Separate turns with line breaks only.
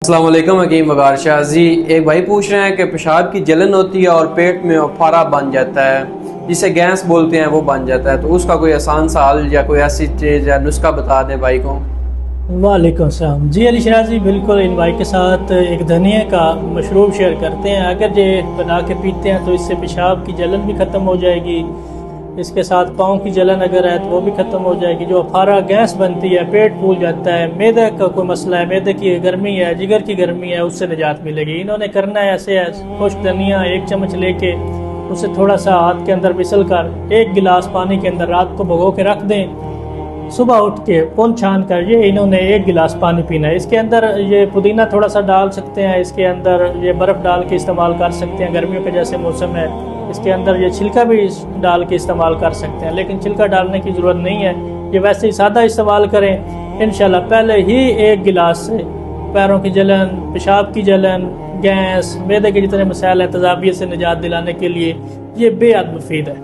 अस्सलाम वालेकुम हकीम वगार शाह जी। एक भाई पूछ रहे हैं कि पेशाब की जलन होती है और पेट में अफारा बन जाता है, जिसे गैस बोलते हैं, वो बन जाता है, तो उसका कोई आसान सा हल या कोई ऐसी चीज़ या नुस्खा बता दें भाई को।
वालेकुम सलाम जी। अली शराजी बिल्कुल इन भाई के साथ एक धनिया का मशरूब शेयर करते हैं। अगर ये बना के पीते हैं तो इससे पेशाब की जलन भी ख़त्म हो जाएगी। इसके साथ पाँव की जलन अगर है तो वो भी ख़त्म हो जाएगी। जो अफारा गैस बनती है, पेट फूल जाता है, मैदे का कोई मसला है, मैदे की गर्मी है, जिगर की गर्मी है, उससे निजात मिलेगी। इन्होंने करना है ऐसे है, खुश्क धनिया 1 चम्मच लेके उसे थोड़ा सा हाथ के अंदर मिसल कर 1 गिलास पानी के अंदर रात को भिगो के रख दें। सुबह उठ के पुन छान कर ये इन्होंने 1 गिलास पानी पीना है। इसके अंदर ये पुदीना थोड़ा सा डाल सकते हैं, इसके अंदर ये बर्फ़ डाल के इस्तेमाल कर सकते हैं, गर्मियों के जैसे मौसम है। इसके अंदर ये छिलका भी डाल के इस्तेमाल कर सकते हैं, लेकिन छिलका डालने की ज़रूरत नहीं है, ये वैसे ही सादा इस्तेमाल करें। इंशाल्लाह पहले ही 1 गिलास से पैरों की जलन, पेशाब की जलन, गैस, मैदे के जितने मसाइल हैं, तेज़ाबियत से निजात दिलाने के लिए ये बेहद मुफीद है।